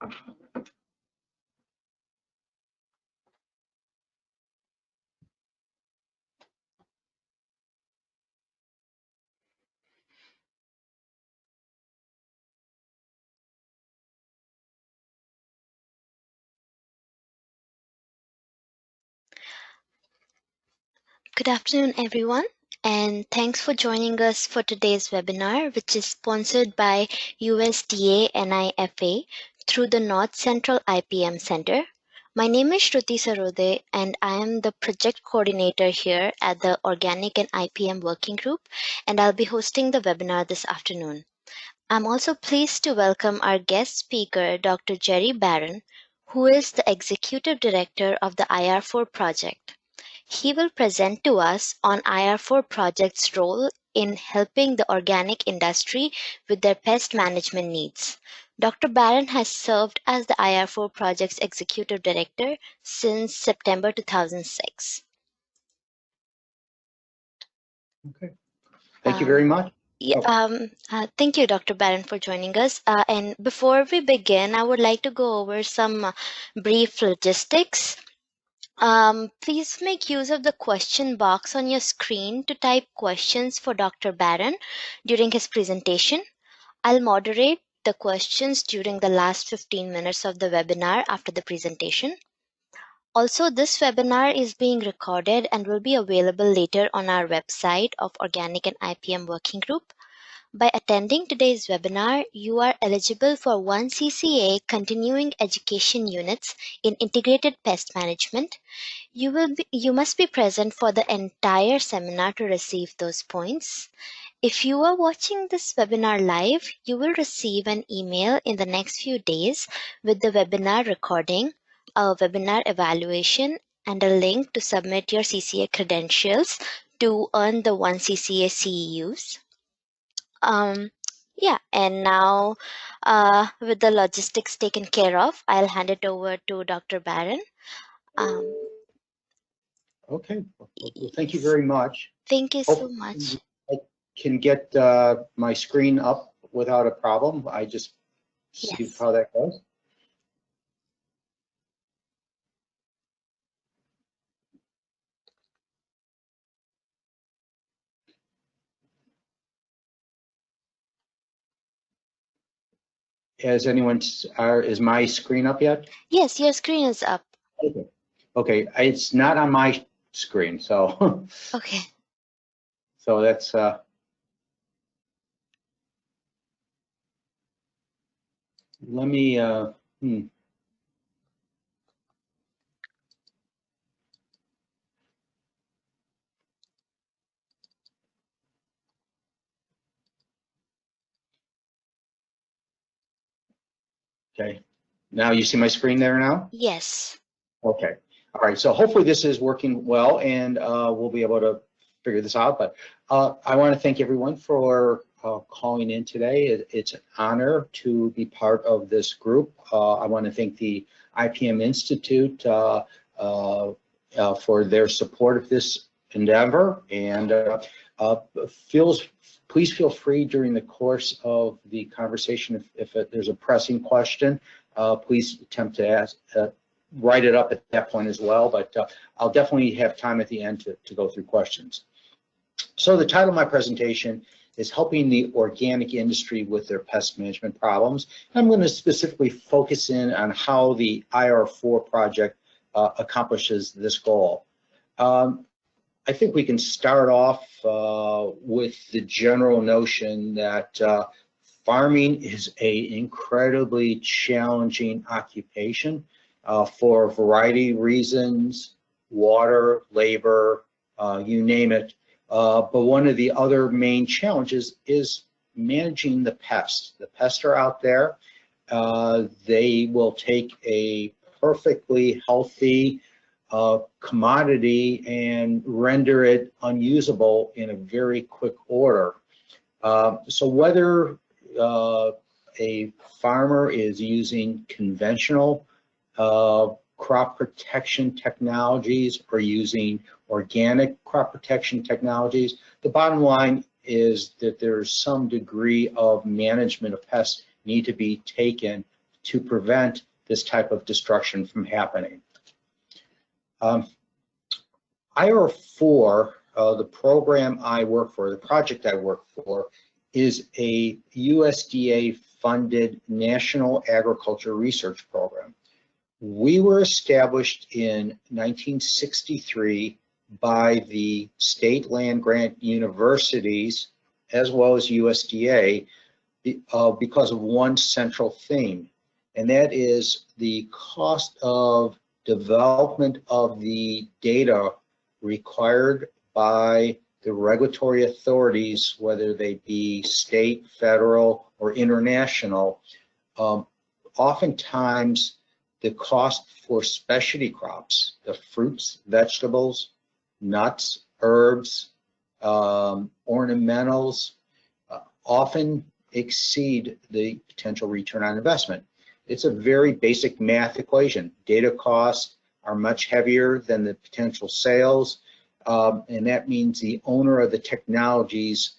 Good afternoon, everyone, and thanks for joining us for today's webinar, which is sponsored by USDA NIFA through the North Central IPM Center. My name is Shruti Sarode, and I am the project coordinator here at the Organic and IPM Working Group, and I'll be hosting the webinar this afternoon. I'm also pleased to welcome our guest speaker, Dr. Jerry Barron, who is the Executive Director of the IR-4 project. He will present to us on IR-4 project's role in helping the organic industry with their pest management needs. Dr. Barron has served as the IR-4 project's executive director since September 2006. Okay. Thank you very much. Thank you, Dr. Barron, for joining us. And before we begin, I would like to go over some brief logistics. Please make use of the question box on your screen to type questions for Dr. Barron during his presentation. I'll moderate the questions during the last 15 minutes of the webinar after the presentation. Also, this webinar is being recorded and will be available later on our website of Organic and IPM Working Group. By attending today's webinar, you are eligible for 1 CCA continuing education units in integrated pest management. You must be present for the entire seminar to receive those points. If you are watching this webinar live, you will receive an email in the next few days with the webinar recording, a webinar evaluation, and a link to submit your CCA credentials to earn the 1 CCA CEUs. And now with the logistics taken care of, I'll hand it over to Dr. Barron. Okay, well, thank you very much. Thank you so much. I can get my screen up without a problem. I just see how that goes. Is my screen up yet? Yes, your screen is up. Okay, it's not on my screen, so. Okay. So that's, let me, Okay, now you see my screen there now? Yes. Okay, all right, so hopefully this is working well and we'll be able to figure this out, but I want to thank everyone for calling in today. It's an honor to be part of this group. I want to thank the IPM Institute for their support of this endeavor, and please feel free during the course of the conversation, if there's a pressing question, please attempt to write it up at that point as well, but I'll definitely have time at the end to go through questions. So the title of my presentation is Helping the Organic Industry with Their Pest Management Problems. I'm going to specifically focus in on how the IR-4 project accomplishes this goal. I think we can start off with the general notion that farming is an incredibly challenging occupation for a variety of reasons: water, labor, you name it. But one of the other main challenges is managing the pests. The pests are out there. They will take a perfectly healthy commodity and render it unusable in a very quick order. So whether a farmer is using conventional crop protection technologies or using organic crop protection technologies, the bottom line is that there's some degree of management of pests need to be taken to prevent this type of destruction from happening. IR-4, the program I work for, the project I work for, is a USDA-funded National Agriculture Research Program. We were established in 1963 by the state land grant universities as well as USDA because of one central theme, and that is the cost of development of the data required by the regulatory authorities, whether they be state, federal, or international. Oftentimes, the cost for specialty crops, the fruits, vegetables, nuts, herbs, ornamentals, often exceed the potential return on investment. It's a very basic math equation. Data costs are much heavier than the potential sales, and that means the owner of the technologies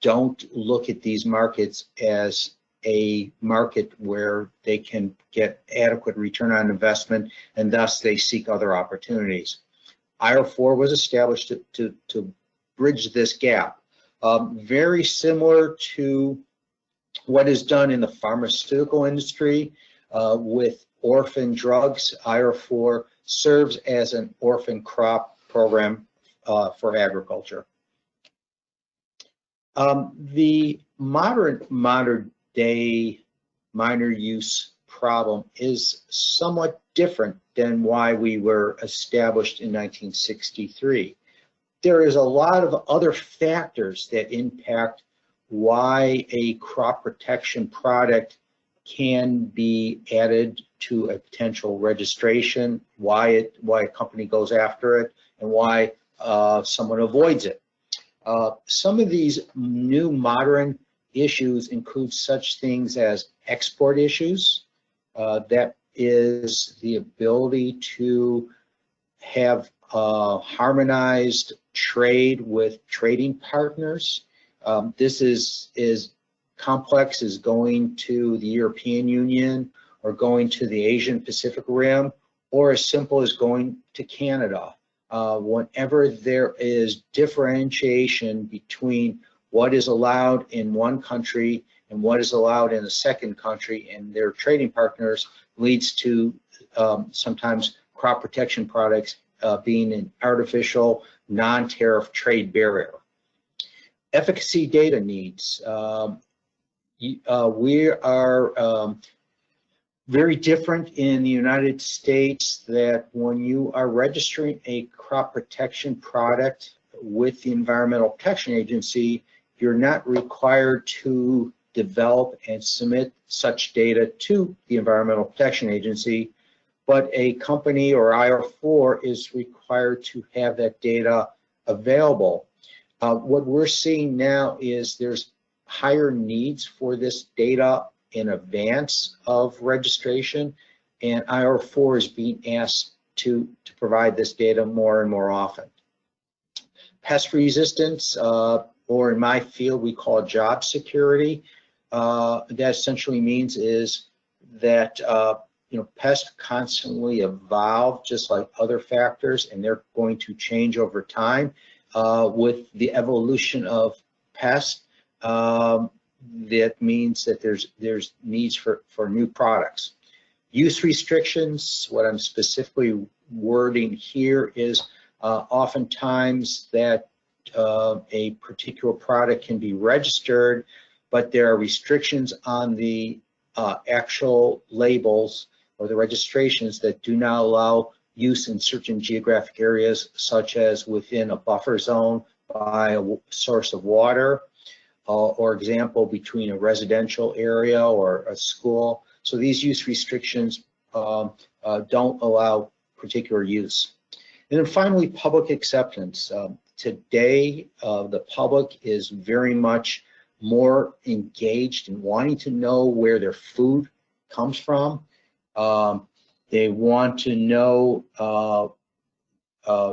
don't look at these markets as a market where they can get adequate return on investment, and thus they seek other opportunities. IR-4 was established to bridge this gap. Very similar to what is done in the pharmaceutical industry with orphan drugs, IR-4 serves as an orphan crop program for agriculture. The modern day minor use problem is somewhat different than why we were established in 1963. There is a lot of other factors that impact why a crop protection product can be added to a potential registration, why a company goes after it, and why someone avoids it. Some of these new modern issues include such things as export issues. That is the ability to have harmonized trade with trading partners. This is complex as going to the European Union or going to the Asian Pacific Rim, or as simple as going to Canada. Whenever there is differentiation between what is allowed in one country and what is allowed in a second country and their trading partners, leads to sometimes crop protection products being an artificial non-tariff trade barrier. Efficacy data needs. We are very different in the United States that when you are registering a crop protection product with the Environmental Protection Agency, you're not required to develop and submit such data to the Environmental Protection Agency, but a company or IR-4 is required to have that data available. What we're seeing now is there's higher needs for this data in advance of registration, and IR-4 is being asked to provide this data more and more often. Pest resistance, or in my field we call job security, that essentially means is that pests constantly evolve just like other factors, and they're going to change over time. With the evolution of pests, that means that there's needs for new products. Use restrictions, what I'm specifically wording here is oftentimes that a particular product can be registered, but there are restrictions on the actual labels or the registrations that do not allow use in certain geographic areas, such as within a buffer zone by a source of water, or example, between a residential area or a school. So these use restrictions don't allow particular use. And then finally, public acceptance. Today, the public is very much more engaged in wanting to know where their food comes from. They want to know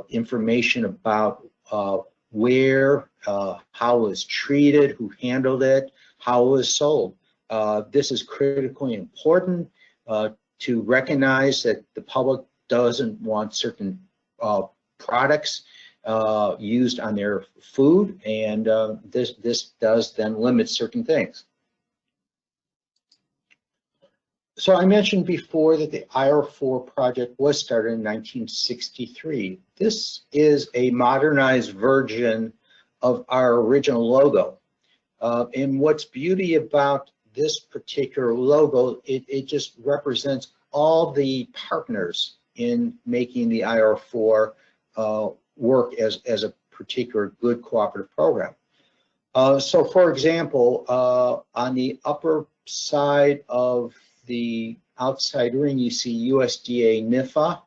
information about where, how it was treated, who handled it, how it was sold. This is critically important to recognize that the public doesn't want certain products used on their food, and this does then limit certain things. So I mentioned before that the IR-4 project was started in 1963. This is a modernized version of our original logo. And what's beauty about this particular logo, it just represents all the partners in making the IR-4 work as a particular good cooperative program. So for example, on the upper side of the outside ring, you see USDA NIFA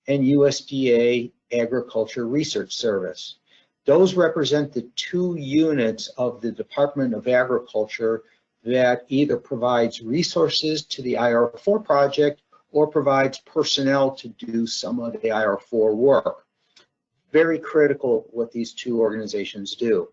and USDA Agriculture Research Service. Those represent the two units of the Department of Agriculture that either provides resources to the IR-4 project or provides personnel to do some of the IR-4 work. Very critical what these two organizations do.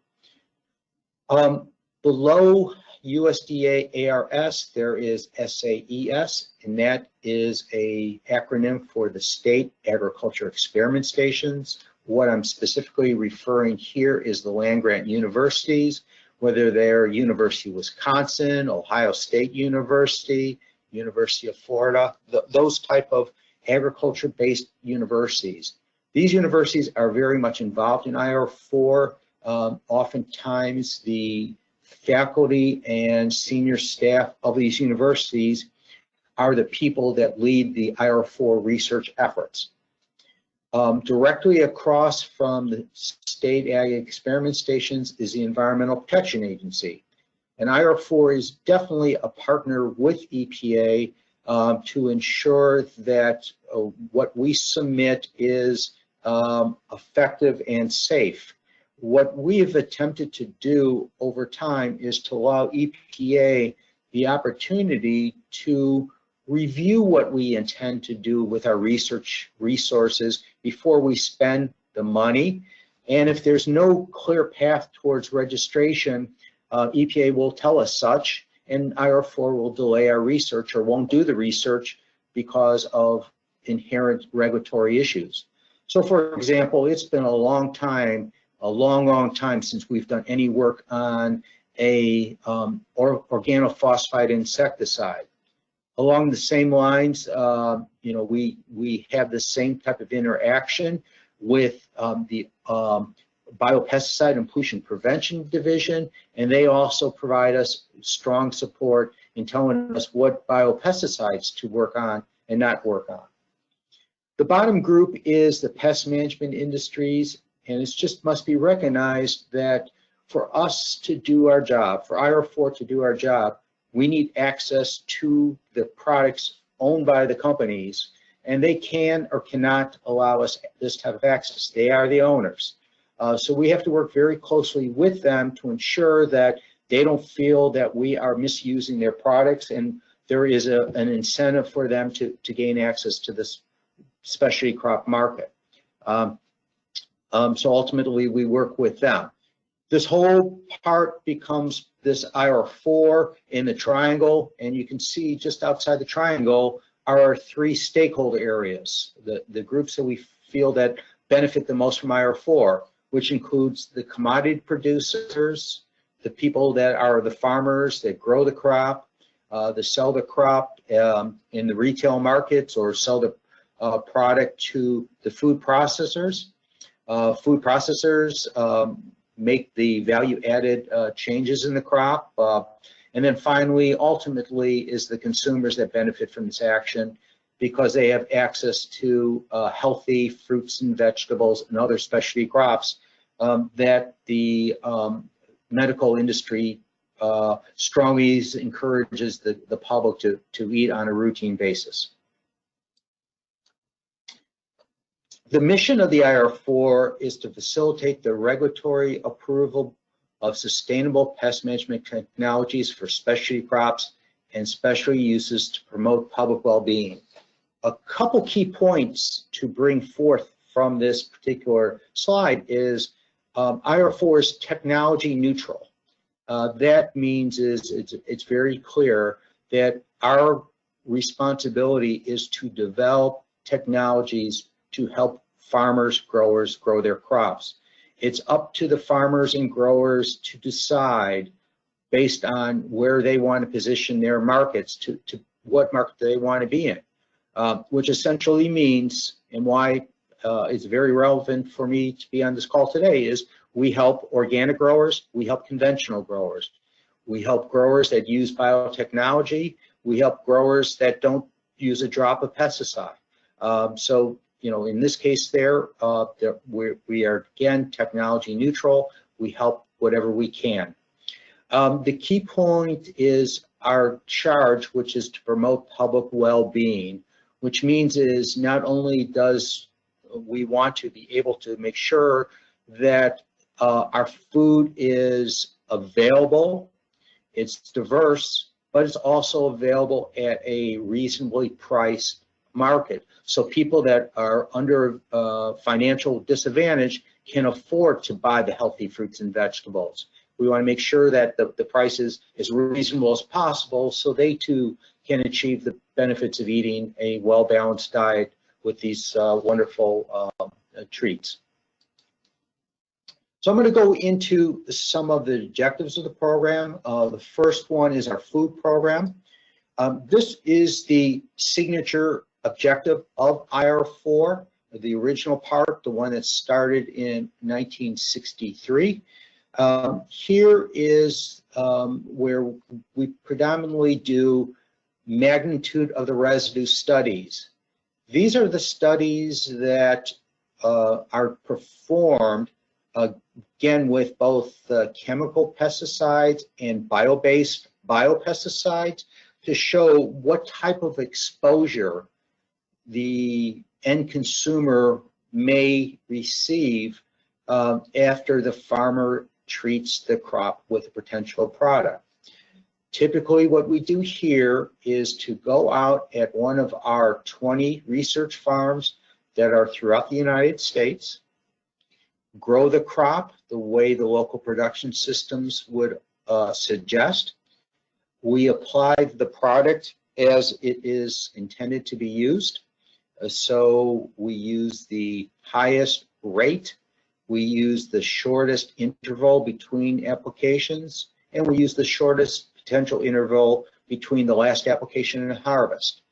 Below USDA ARS, there is SAES, and that is an acronym for the State Agriculture Experiment Stations. What I'm specifically referring here is the land-grant universities, whether they're University of Wisconsin, Ohio State University, University of Florida, those type of agriculture-based universities. These universities are very much involved in IR-4. Oftentimes, the faculty and senior staff of these universities are the people that lead the IR-4 research efforts. Directly across from the State Ag Experiment Stations is the Environmental Protection Agency. And IR-4 is definitely a partner with EPA to ensure that what we submit is effective and safe. What we have attempted to do over time is to allow EPA the opportunity to review what we intend to do with our research resources before we spend the money. And if there's no clear path towards registration, EPA will tell us such, and IR-4 will delay our research or won't do the research because of inherent regulatory issues. So for example, it's been a long time, a long time since we've done any work on a organophosphide insecticide. Along the same lines, we have the same type of interaction with the Biopesticide and Pollution Prevention Division, and they also provide us strong support in telling us what biopesticides to work on and not work on. The bottom group is the pest management industries, and it just must be recognized that for us to do our job, for IR-4 to do our job, we need access to the products owned by the companies, and they can or cannot allow us this type of access. They are the owners. So we have to work very closely with them to ensure that they don't feel that we are misusing their products, and there is an incentive for them to gain access to this specialty crop market. So ultimately, we work with them. This whole part becomes this IR-4 in the triangle, and you can see just outside the triangle are our three stakeholder areas, the groups that we feel that benefit the most from IR-4, which includes the commodity producers, the people that are the farmers that grow the crop, that sell the crop in the retail markets or sell the product to the food processors. Food processors make the value-added changes in the crop. And then finally, ultimately, is the consumers that benefit from this action because they have access to healthy fruits and vegetables and other specialty crops that the medical industry strongly encourages the public to eat on a routine basis. The mission of the IR-4 is to facilitate the regulatory approval of sustainable pest management technologies for specialty crops and specialty uses to promote public well-being. A couple key points to bring forth from this particular slide is IR-4 is technology neutral. that means is it's very clear that our responsibility is to develop technologies to help farmers, growers grow their crops. It's up to the farmers and growers to decide based on where they want to position their markets to what market they want to be in, which essentially means, and why it's very relevant for me to be on this call today, is we help organic growers, we help conventional growers, we help growers that use biotechnology, we help growers that don't use a drop of pesticide. So, you know, in this case we are, again, technology neutral. We help whatever we can. The key point is our charge, which is to promote public well-being, which means is not only does we want to be able to make sure that our food is available, it's diverse, but it's also available at a reasonably priced market. So people that are under financial disadvantage can afford to buy the healthy fruits and vegetables. We want to make sure that the price is as reasonable as possible so they too can achieve the benefits of eating a well-balanced diet with these wonderful treats. So I'm going to go into some of the objectives of the program. The first one is our food program. This is the signature objective of IR-4, the original part, the one that started in 1963. Here is where we predominantly do magnitude of the residue studies. These are the studies that are performed, again, with both chemical pesticides and bio-based biopesticides to show what type of exposure the end consumer may receive after the farmer treats the crop with a potential product. Typically, what we do here is to go out at one of our 20 research farms that are throughout the United States, grow the crop the way the local production systems would suggest. We apply the product as it is intended to be used. So we use the highest rate, we use the shortest interval between applications, and we use the shortest potential interval between the last application and harvest.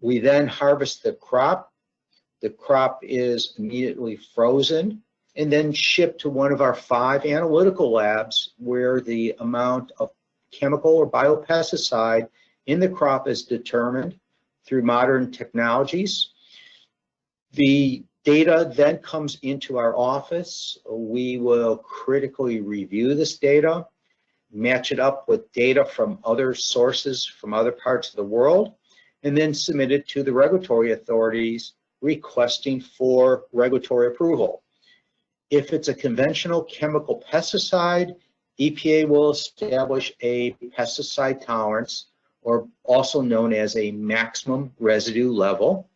We then harvest the crop. The crop is immediately frozen and then shipped to one of our 5 analytical labs where the amount of chemical or biopesticide in the crop is determined through modern technologies. The data then comes into our office. We will critically review this data, match it up with data from other sources from other parts of the world, and then submit it to the regulatory authorities requesting for regulatory approval. If it's a conventional chemical pesticide, EPA will establish a pesticide tolerance, or also known as a maximum residue level.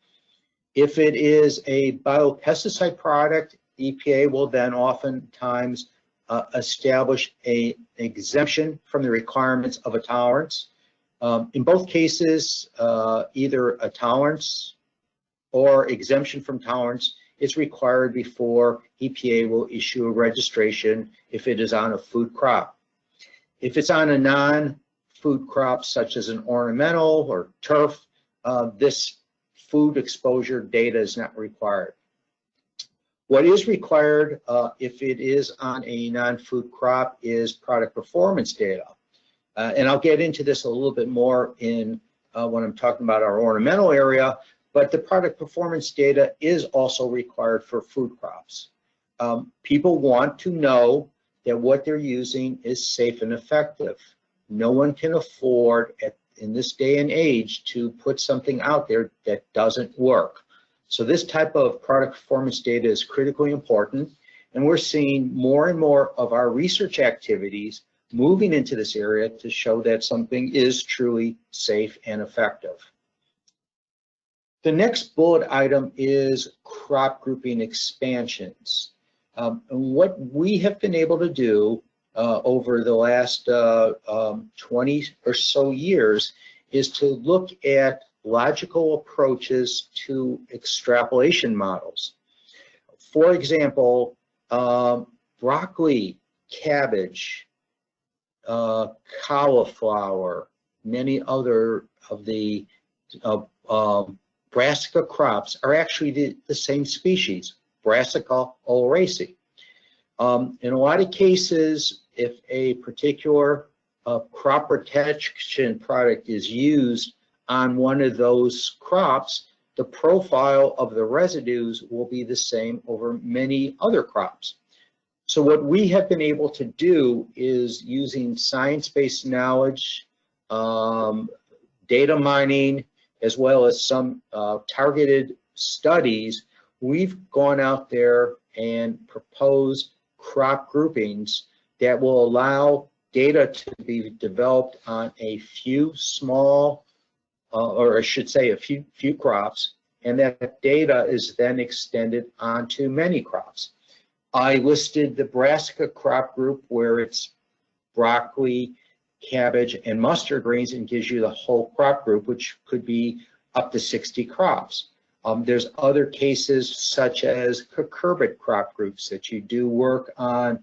If it is a biopesticide product, EPA will then oftentimes establish an exemption from the requirements of a tolerance. In both cases, either a tolerance or exemption from tolerance is required before EPA will issue a registration if it is on a food crop. If it's on a non-food crop, such as an ornamental or turf, this food exposure data is not required. What is required if it is on a non-food crop is product performance data. And I'll get into this a little bit more in when I'm talking about our ornamental area, but the product performance data is also required for food crops. People want to know that what they're using is safe and effective. No one can afford, in this day and age, to put something out there that doesn't work. So this type of product performance data is critically important, and we're seeing more and more of our research activities moving into this area to show that something is truly safe and effective. The next bullet item is crop grouping expansions. And what we have been able to do over the last 20 or so years is to look at logical approaches to extrapolation models. For example, broccoli, cabbage, cauliflower, many other of the brassica crops are actually the same species, Brassica oleracea. In a lot of cases, if a particular crop protection product is used on one of those crops, the profile of the residues will be the same over many other crops. So what we have been able to do is using science-based knowledge, data mining, as well as some targeted studies, we've gone out there and proposed crop groupings that will allow data to be developed on a few small, or I should say a few crops, and that data is then extended onto many crops. I listed the brassica crop group where it's broccoli, cabbage, and mustard greens, and gives you the whole crop group, which could be up to 60 crops. There's other cases such as cucurbit crop groups that you do work on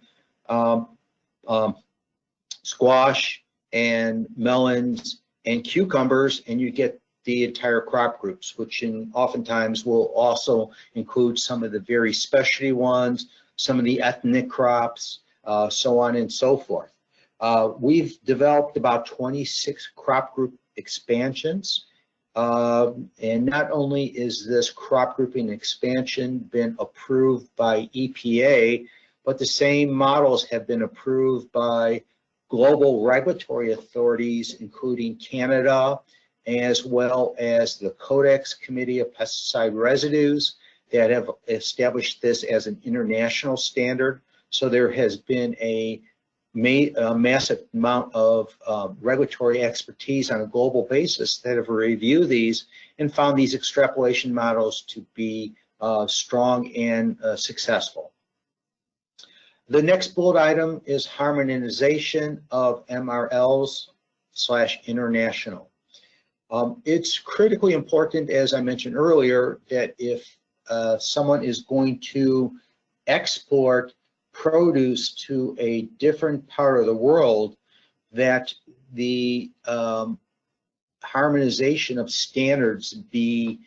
squash and melons and cucumbers, and you get the entire crop groups, which oftentimes will also include some of the very specialty ones, some of the ethnic crops, so on and so forth. We've developed about 26 crop group expansions. And not only is this crop grouping expansion been approved by EPA, but the same models have been approved by global regulatory authorities, including Canada, as well as the Codex Committee of Pesticide Residues, that have established this as an international standard. So there has been a massive amount of regulatory expertise on a global basis that have reviewed these and found these extrapolation models to be strong and successful. The next bullet item is harmonization of MRLs/international. It's critically important, as I mentioned earlier, that if someone is going to export produce to a different part of the world, that the harmonization of standards be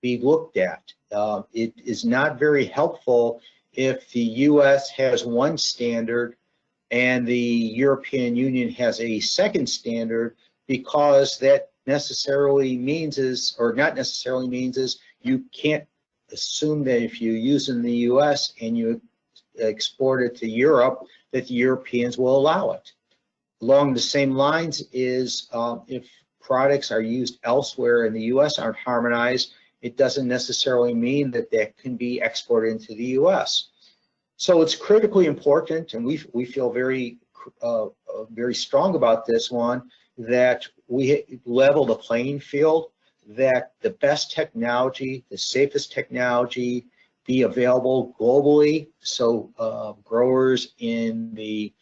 looked at. It is not very helpful if the US has one standard and the European Union has a second standard, because that necessarily means is, or not necessarily means is, you can't assume that if you use in the US and you export it to Europe, that the Europeans will allow it. Along the same lines is if products are used elsewhere in the US aren't harmonized, it doesn't necessarily mean that that can be exported into the US. So it's critically important, and we feel very strong about this one, that we level the playing field, that the best technology, the safest technology be available globally. So growers in the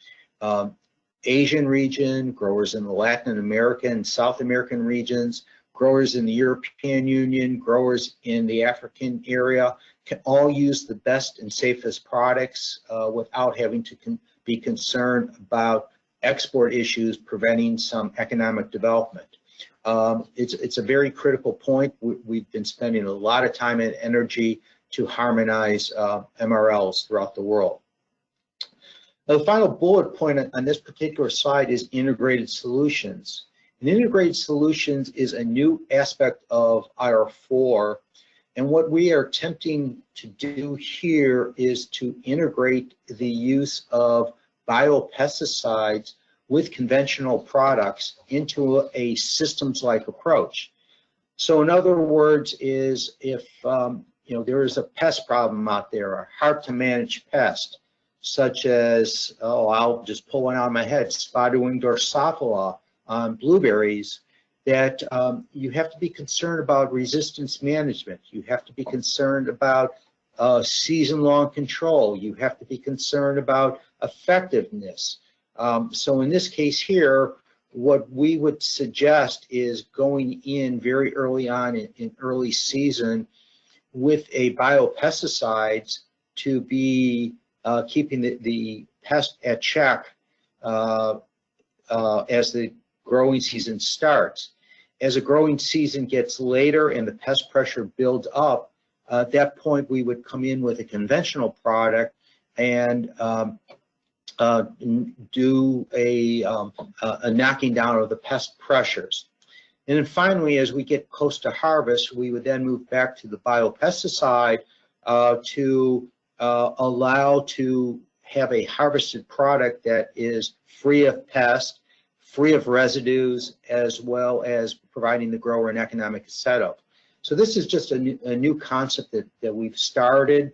Asian region, growers in the Latin American and South American regions, growers in the European Union, growers in the African area can all use the best and safest products without having to be concerned about export issues preventing some economic development. It's a very critical point. We've been spending a lot of time and energy to harmonize MRLs throughout the world. Now, the final bullet point on this particular slide is integrated solutions. And integrated solutions is a new aspect of IR-4, and what we are attempting to do here is to integrate the use of biopesticides with conventional products into a systems-like approach. So in other words is if there is a pest problem out there, a hard to manage pest, such as, I'll just pull one out of my head, spotted wing Drosophila on blueberries, that you have to be concerned about resistance management. You have to be concerned about season-long control. You have to be concerned about effectiveness. So in this case here, what we would suggest is going in very early on in early season with a biopesticides to be keeping the pest at check as the growing season starts. As a growing season gets later and the pest pressure builds up, at that point we would come in with a conventional product and do a knocking down of the pest pressures. And then finally, as we get close to harvest, we would then move back to the biopesticide to allow to have a harvested product that is free of pests, free of residues, as well as providing the grower an economic setup. So this is just a new concept that we've started.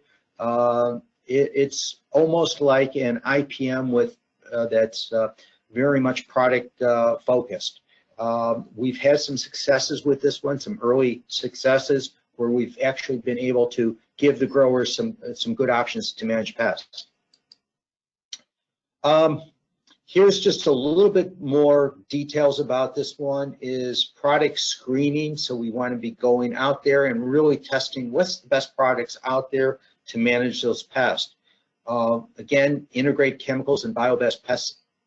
It's almost like an IPM with that's very much product focused. We've had some successes with this one, some early successes where we've actually been able to give the growers some good options to manage pests. Here's just a little bit more details about this one is product screening. So we want to be going out there and really testing what's the best products out there to manage those pests. Again, integrate chemicals and bio-based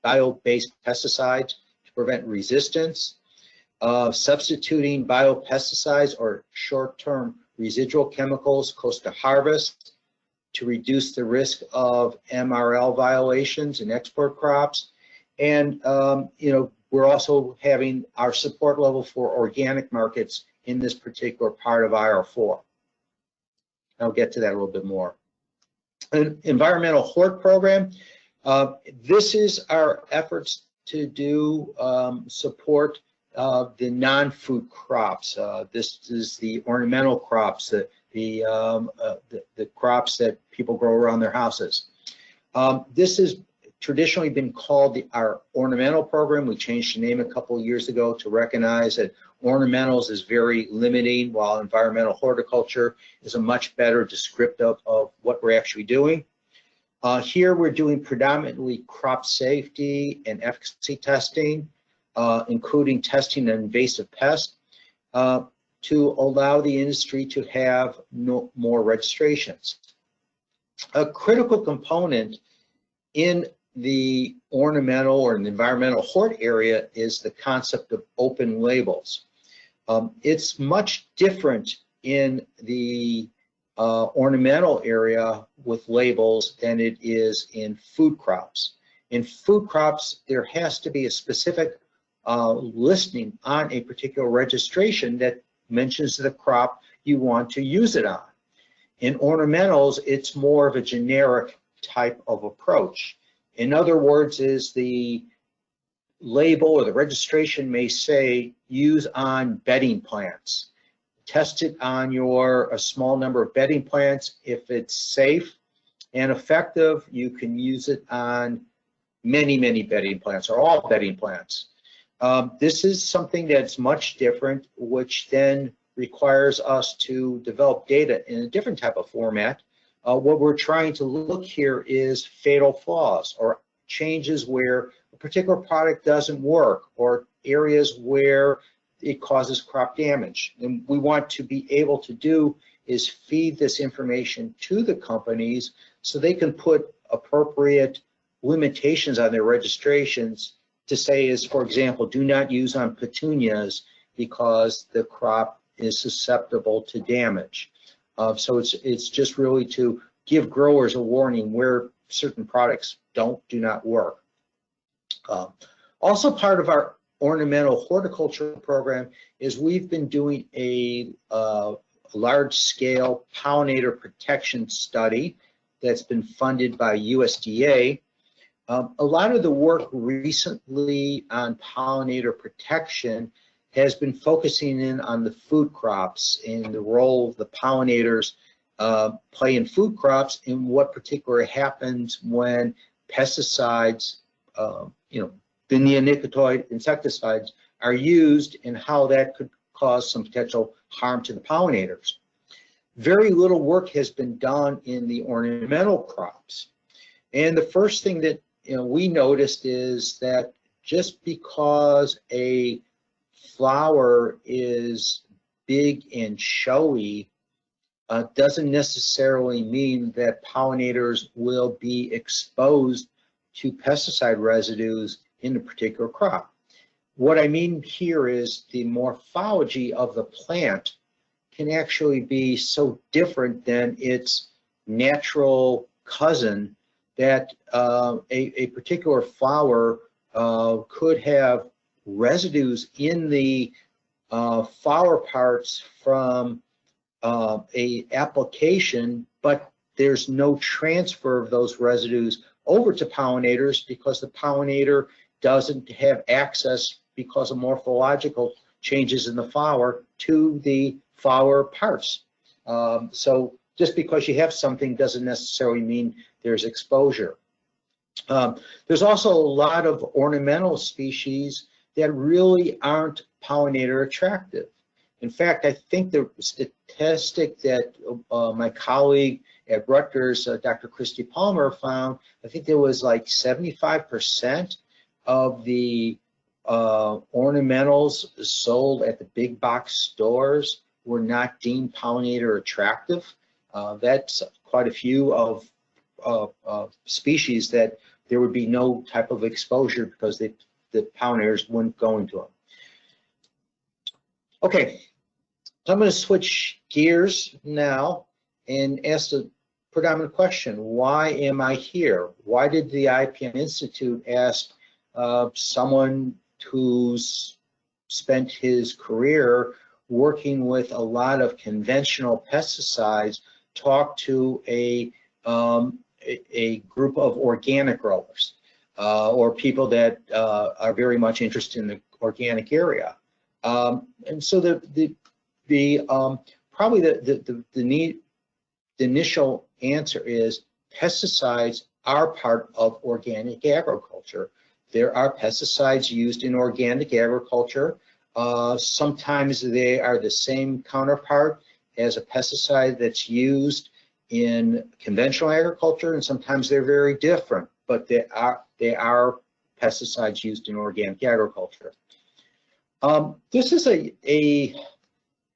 pesticides to prevent resistance. Substituting biopesticides or short-term residual chemicals close to harvest to reduce the risk of MRL violations in export crops. And we're also having our support level for organic markets in this particular part of IR-4. I'll get to that a little bit more. An environmental hort program. This is our efforts to do support the non-food crops. This is the ornamental crops, the crops that people grow around their houses. This has traditionally been called our ornamental program. We changed the name a couple of years ago to recognize that ornamentals is very limiting, while environmental horticulture is a much better descriptive of what we're actually doing. Here we're doing predominantly crop safety and efficacy testing, including testing an invasive pest, to allow the industry to have more registrations. A critical component in the ornamental or an environmental hort area is the concept of open labels. It's much different in the ornamental area with labels than it is in food crops. In food crops, there has to be a specific listing on a particular registration that mentions the crop you want to use it on. In ornamentals, it's more of a generic type of approach. In other words, is the label or the registration may say use on bedding plants. Test it on a small number of bedding plants. If it's safe and effective, you can use it on many bedding plants or all bedding plants. This is something that's much different, which then requires us to develop data in a different type of format. What we're trying to look here is fatal flaws or changes where a particular product doesn't work or areas where it causes crop damage. And we want to be able to do is feed this information to the companies so they can put appropriate limitations on their registrations to say is, for example, do not use on petunias because the crop is susceptible to damage. So it's just really to give growers a warning where certain products do not work. Also part of our ornamental horticulture program is we've been doing a large-scale pollinator protection study that's been funded by USDA. A lot of the work recently on pollinator protection has been focusing in on the food crops and the role of the pollinators play in food crops and what particularly happens when pesticides, the neonicotinoid insecticides are used and how that could cause some potential harm to the pollinators. very little work has been done in the ornamental crops. And the first thing that we noticed is that just because a flower is big and showy doesn't necessarily mean that pollinators will be exposed to pesticide residues in a particular crop. What I mean here is the morphology of the plant can actually be so different than its natural cousin that a particular flower could have residues in the flower parts from a application, but there's no transfer of those residues over to pollinators because the pollinator doesn't have access because of morphological changes in the flower to the flower parts. So just because you have something doesn't necessarily mean there's exposure. There's also a lot of ornamental species that really aren't pollinator attractive. In fact, I think the statistic that my colleague at Rutgers, Dr. Christy Palmer, found, I think there was like 75% of the ornamentals sold at the big box stores were not deemed pollinator attractive. That's quite a few of species that there would be no type of exposure because the pollinators wouldn't go into them. Okay, so I'm going to switch gears now and ask the predominant question: why am I here? Why did the IPM Institute ask someone who's spent his career working with a lot of conventional pesticides talk to a group of organic growers or people that are very much interested in the organic area? And so probably the initial answer is pesticides are part of organic agriculture. There are pesticides used in organic agriculture. Sometimes they are the same counterpart as a pesticide that's used in conventional agriculture, and sometimes they're very different, but they are pesticides used in organic agriculture. This is a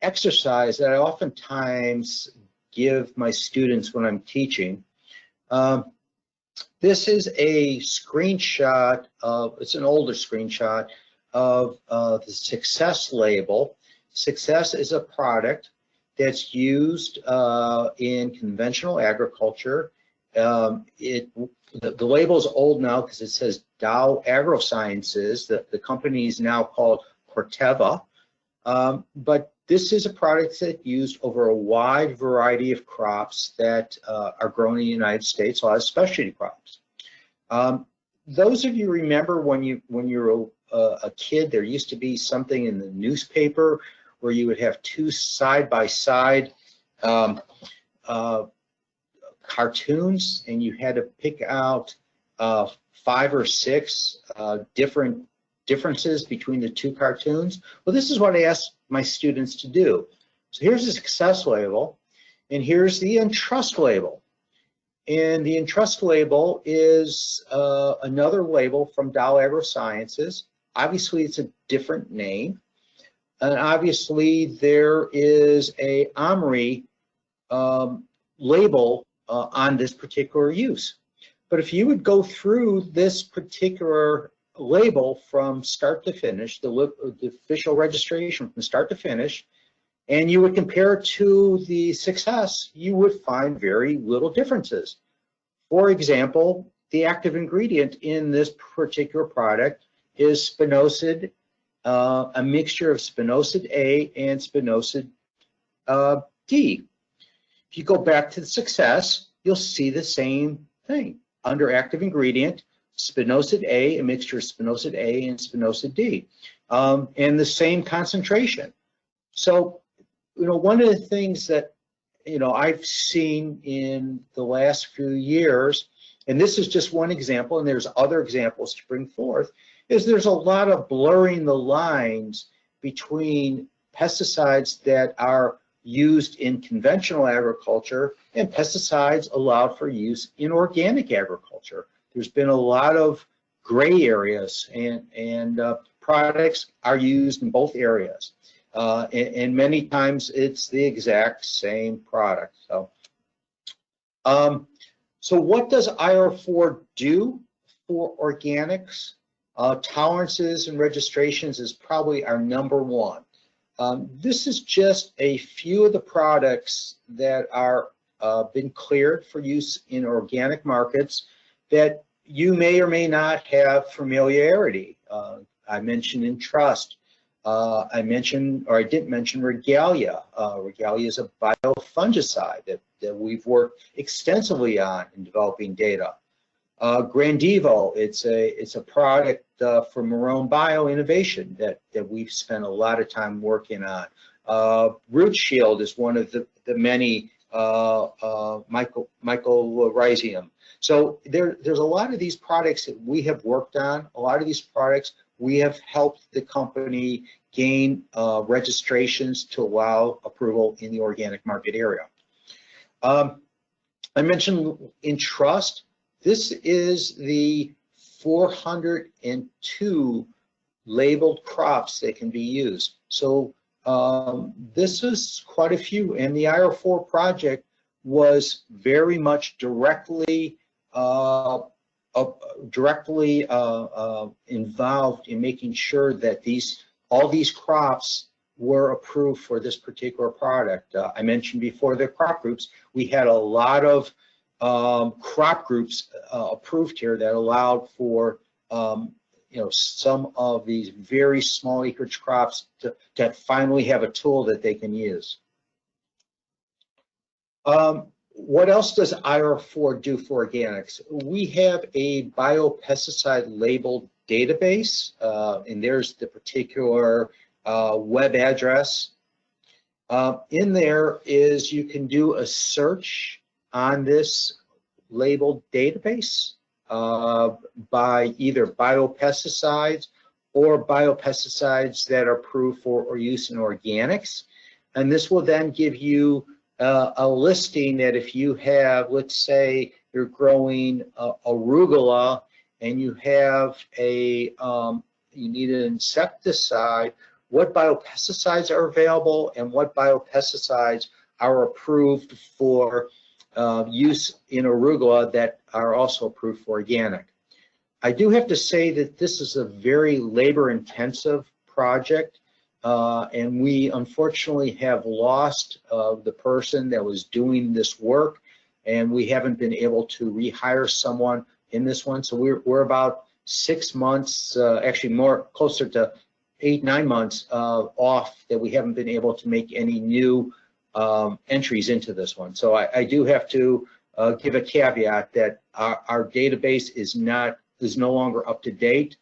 exercise that I oftentimes give my students when I'm teaching. This is a screenshot of, it's an older screenshot of the Success label. Success is a product that's used in conventional agriculture. The label is old now because it says Dow AgroSciences. The company is now called Corteva. But this is a product that's used over a wide variety of crops that are grown in the United States, a lot of specialty crops. Those of you remember when you were a kid, there used to be something in the newspaper where you would have two side-by-side cartoons, and you had to pick out 5 or 6 differences between the two cartoons. Well, this is what I ask my students to do. So here's the Success label, and here's the Entrust label. And the Entrust label is another label from Dow AgroSciences. Obviously, it's a different name. And obviously, there is a OMRI label on this particular use. But if you would go through this particular label from start to finish, the official registration from start to finish, and you would compare it to the Success, you would find very little differences. For example, the active ingredient in this particular product is spinosad, a mixture of spinosad A and spinosad D. If you go back to the Success, you'll see the same thing. Under active ingredient, spinosad A, a mixture of spinosad A and spinosad D, and the same concentration. So, one of the things that, I've seen in the last few years, and this is just one example, and there's other examples to bring forth, is there's a lot of blurring the lines between pesticides that are used in conventional agriculture, and pesticides allowed for use in organic agriculture. There's been a lot of gray areas, and products are used in both areas. And many times it's the exact same product. So what does IR-4 do for organics? Tolerances and registrations is probably our number one. This is just a few of the products that are been cleared for use in organic markets that you may or may not have familiarity. I mentioned Entrust. I didn't mention Regalia. Regalia is a biofungicide that we've worked extensively on in developing data. Grandivo, it's a product from Marone Bio Innovation that we've spent a lot of time working on. Root Shield is one of the many, mycorrhizum. So there's a lot of these products that we have worked on. A lot of these products we have helped the company gain registrations to allow approval in the organic market area. I mentioned Entrust. This is the 402 labeled crops that can be used. So this is quite a few, and the IR-4 project was very much directly involved in making sure that all these crops were approved for this particular product. I mentioned before the crop groups. We had a lot of crop groups approved here that allowed for some of these very small acreage crops to finally have a tool that they can use. What else does IR-4 do for organics? We have a biopesticide labeled database, and there's the particular web address. In there is you can do a search on this labeled database by either biopesticides or biopesticides that are approved for or use in organics. And this will then give you a listing that if you have, let's say you're growing arugula and you have you need an insecticide, what biopesticides are available and what biopesticides are approved for use in arugula that are also approved for organic. I do have to say that this is a very labor-intensive project, and we unfortunately have lost the person that was doing this work, and we haven't been able to rehire someone in this one. So we're about 6 months, actually more closer to 8-9 months off that we haven't been able to make any new entries into this one. So I do have to give a caveat that our database is no longer up to date.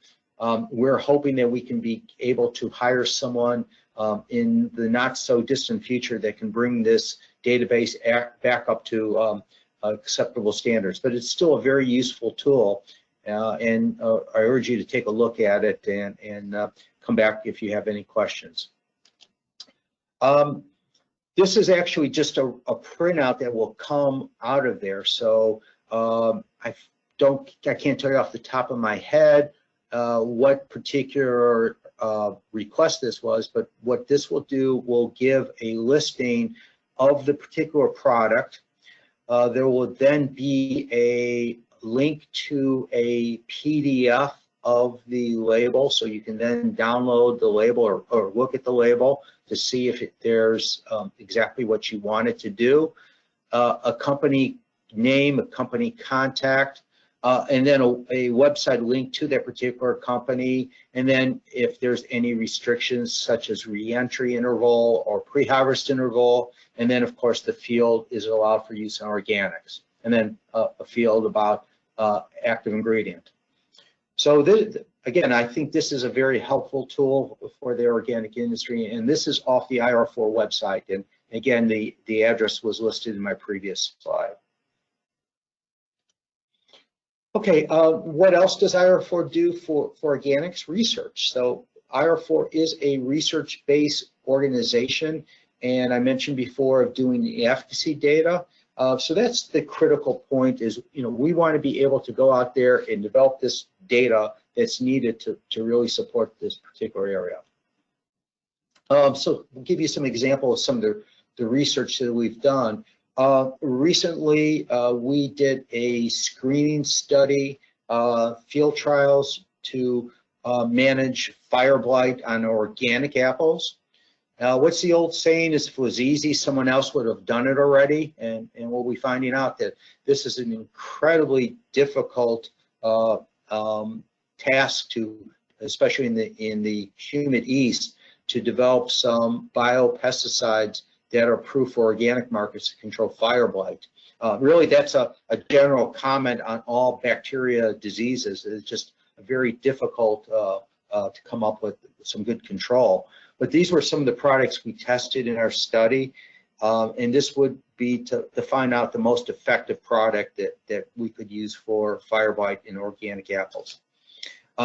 We're hoping that we can be able to hire someone in the not so distant future that can bring this database back up to acceptable standards. But it's still a very useful tool, and I urge you to take a look at it and come back if you have any questions. This is actually just a printout that will come out of there. So I can't tell you off the top of my head what particular request this was, but what this will do will give a listing of the particular product. There will then be a link to a PDF of the label, so you can then download the label or look at the label to see if there's exactly what you want it to do. A company name, a company contact, and then a website link to that particular company, and then if there's any restrictions such as re-entry interval or pre-harvest interval, and then of course the field is allowed for use in organics, and then a field about active ingredient. So this, again, I think this is a very helpful tool for the organic industry, and this is off the IR-4 website, and again the address was listed in my previous slide. Okay, what else does IR-4 do for organics research? So IR-4 is a research-based organization, and I mentioned before of doing the efficacy data. So that's the critical point is, we want to be able to go out there and develop this data that's needed to really support this particular area. So we'll give you some examples of some of the research that we've done. Recently, we did a screening study, field trials to manage fire blight on organic apples. What's the old saying? Is if it was easy, someone else would have done it already. And we'll be finding out that this is an incredibly difficult task to, especially in the humid East, to develop some biopesticides that are approved for organic markets to control fire blight. Really, that's a general comment on all bacteria diseases. It's just very difficult to come up with some good control. But these were some of the products we tested in our study, and this would be to find out the most effective product that we could use for fire blight in organic apples.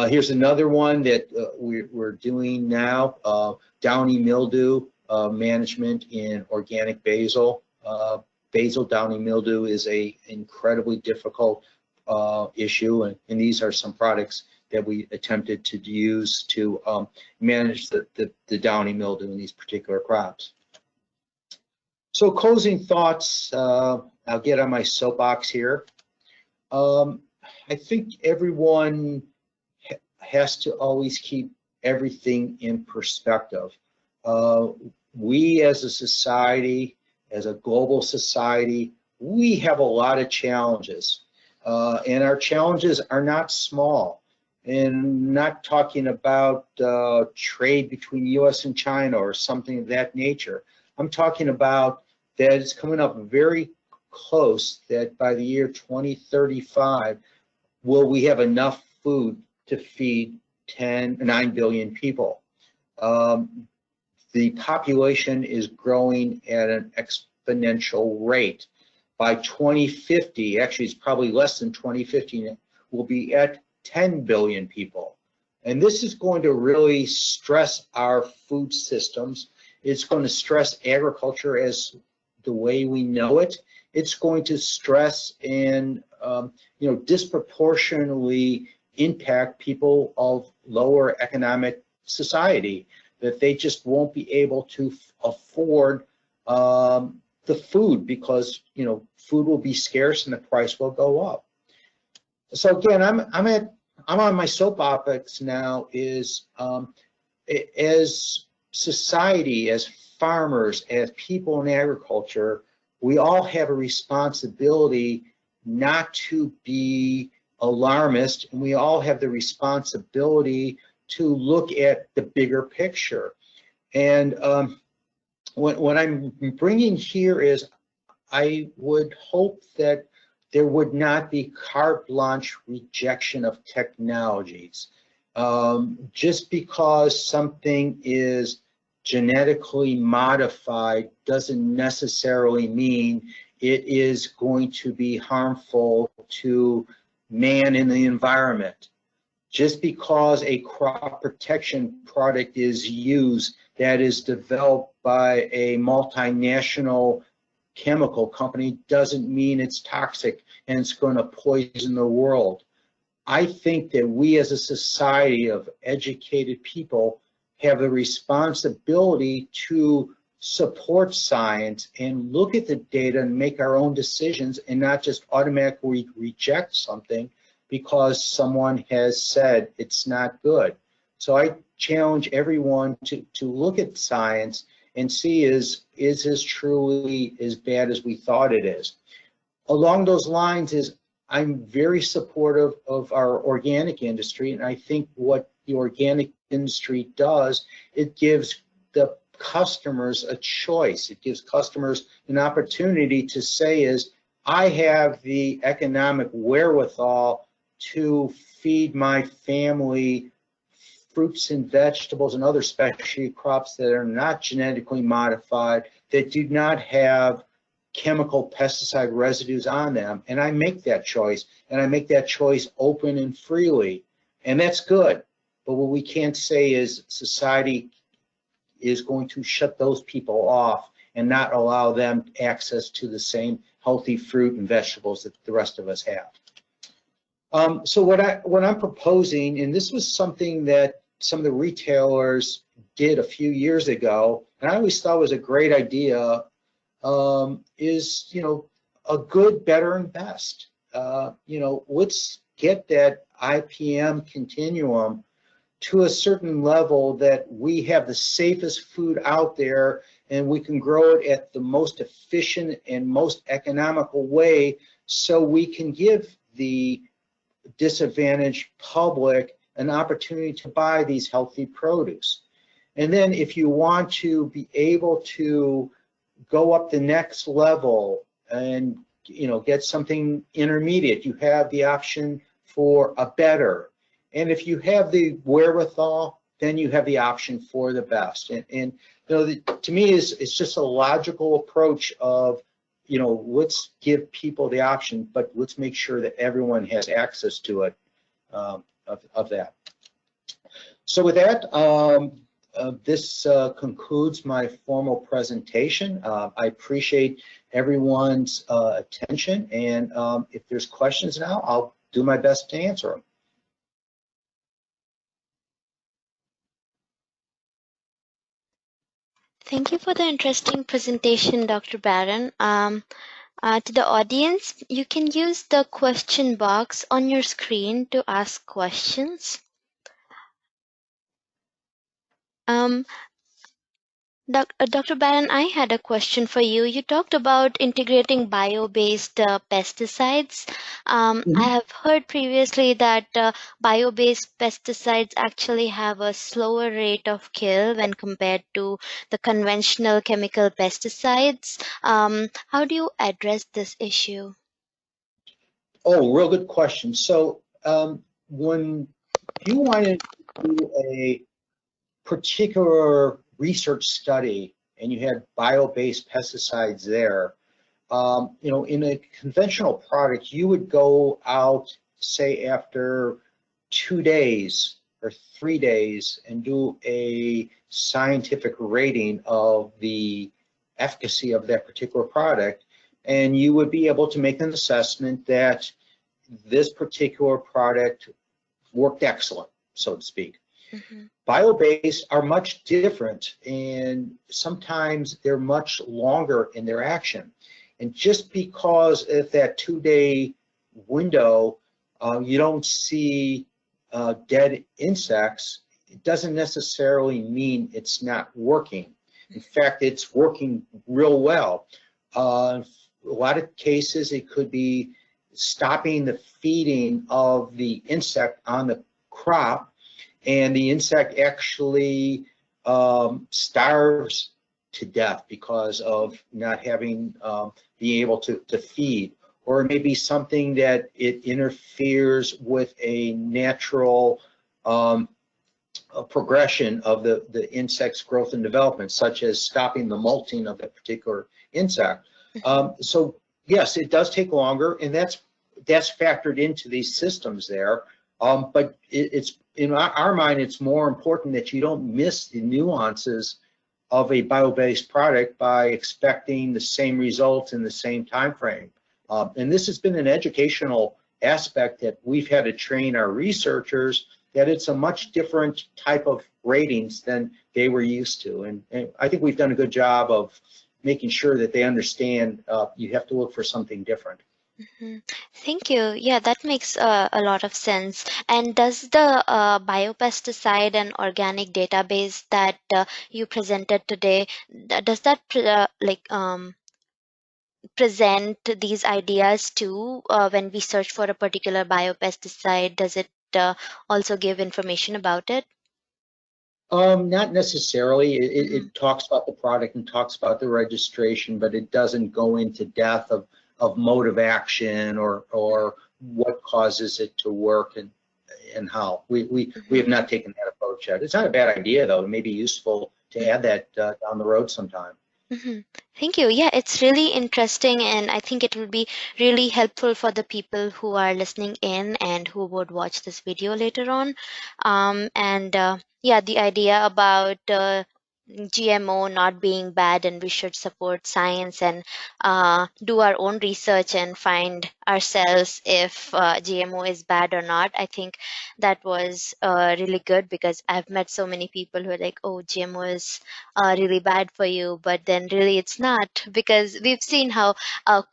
Here's another one that we're doing now, downy mildew management in organic basil. Basil downy mildew is a incredibly difficult issue, and these are some products that we attempted to use to manage the downy mildew in these particular crops. So closing thoughts, I'll get on my soapbox here. I think everyone has to always keep everything in perspective. We as a society, as a global society, we have a lot of challenges, and our challenges are not small. And not talking about trade between U.S. and China or something of that nature. I'm talking about that it's coming up very close that by the year 2035, will we have enough food to feed 9 billion people? The population is growing at an exponential rate. By 2050, actually it's probably less than 2050, we'll be at 10 billion people. And this is going to really stress our food systems. It's going to stress agriculture as the way we know it. It's going to stress and disproportionately impact people of lower economic society, that they just won't be able to afford the food because food will be scarce and the price will go up. So again, I'm on my soapbox now. Is as society, as farmers, as people in agriculture, we all have a responsibility not to be alarmist, and we all have the responsibility to look at the bigger picture. And what I'm bringing here is, I would hope that there would not be carte blanche rejection of technologies. Just because something is genetically modified doesn't necessarily mean it is going to be harmful to man and the environment. Just because a crop protection product is used that is developed by a multinational chemical company doesn't mean it's toxic and it's going to poison the world. I think that we as a society of educated people have the responsibility to support science and look at the data and make our own decisions, and not just automatically reject something because someone has said it's not good. So I challenge everyone to look at science and see is this truly as bad as we thought it is. Along those lines I'm very supportive of our organic industry, and I think what the organic industry does, it gives the customers a choice. It gives customers an opportunity to say I have the economic wherewithal to feed my family fruits and vegetables and other specialty crops that are not genetically modified, that do not have chemical pesticide residues on them, and I make that choice, and I make that choice open and freely, and that's good. But what we can't say is society is going to shut those people off and not allow them access to the same healthy fruit and vegetables that the rest of us have. So what I'm proposing, and this was something that some of the retailers did a few years ago, and I always thought was a great idea, is, a good, better, and best. Let's get that IPM continuum to a certain level that we have the safest food out there and we can grow it at the most efficient and most economical way, so we can give the disadvantaged public an opportunity to buy these healthy produce. And then if you want to be able to go up the next level and get something intermediate, you have the option for a better. And if you have the wherewithal, then you have the option for the best. And to me, it's just a logical approach of, let's give people the option, but let's make sure that everyone has access to it, of that. So with that, this concludes my formal presentation. I appreciate everyone's attention, and if there's questions now, I'll do my best to answer them. Thank you for the interesting presentation, Dr. Barron. To the audience, you can use the question box on your screen to ask questions. Dr. Barron, I had a question for you. You talked about integrating bio-based pesticides. I have heard previously that bio-based pesticides actually have a slower rate of kill when compared to the conventional chemical pesticides. How do you address this issue? Oh, real good question. So when you want to do a particular research study and you had bio-based pesticides there, in a conventional product, you would go out, say, after 2 days or 3 days and do a scientific rating of the efficacy of that particular product, and you would be able to make an assessment that this particular product worked excellent, so to speak. Mm-hmm. Bio-based are much different, and sometimes they're much longer in their action. And just because at that 2-day window you don't see dead insects, it doesn't necessarily mean it's not working. In fact, it's working real well. A lot of cases, it could be stopping the feeding of the insect on the crop, and the insect actually starves to death because of not having being able to feed. Or it may be something that it interferes with a natural progression of the insect's growth and development, such as stopping the molting of that particular insect. So yes, it does take longer, and that's factored into these systems there. But it's in our mind, it's more important that you don't miss the nuances of a bio-based product by expecting the same results in the same time frame. And this has been an educational aspect that we've had to train our researchers that it's a much different type of ratings than they were used to. And I think we've done a good job of making sure that they understand you have to look for something different. Mm-hmm. Thank you. Yeah, that makes a lot of sense. And does the biopesticide and organic database that you presented today, does that present these ideas too when we search for a particular biopesticide? Does it also give information about it? Not necessarily. It talks about the product and talks about the registration, but it doesn't go into depth of mode of action or what causes it to work and how. We have not taken that approach yet. It's not a bad idea, though. It may be useful to add that down the road sometime. Mm-hmm. Thank you. Yeah, it's really interesting, and I think it will be really helpful for the people who are listening in and who would watch this video later on. Yeah, the idea about GMO not being bad and we should support science and do our own research and find ourselves if GMO is bad or not. I think that was really good because I've met so many people who are like, oh, GMO is really bad for you, but then really it's not, because we've seen how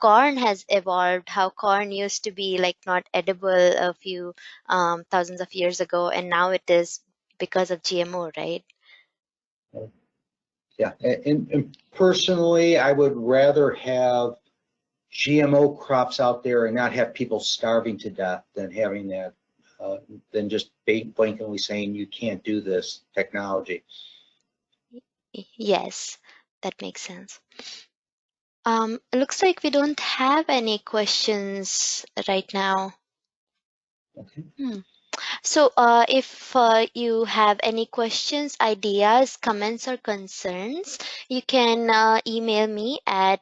corn has evolved, how corn used to be like not edible a few thousands of years ago, and now it is because of GMO, right? Yeah, and personally, I would rather have GMO crops out there and not have people starving to death than having that, than just blankly saying you can't do this technology. Yes, that makes sense. It looks like we don't have any questions right now. Okay. Hmm. So, if you have any questions, ideas, comments, or concerns, you can email me at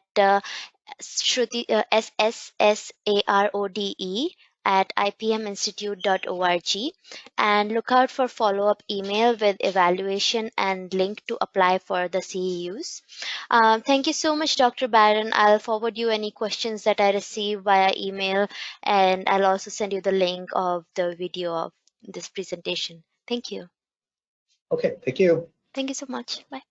Shruti, SSSARODE at ipminstitute.org, and look out for follow-up email with evaluation and link to apply for the CEUs. Thank you so much, Dr. Barron. I'll forward you any questions that I receive via email, and I'll also send you the link of the video of this presentation. Thank you. Okay, thank you. Thank you so much. Bye.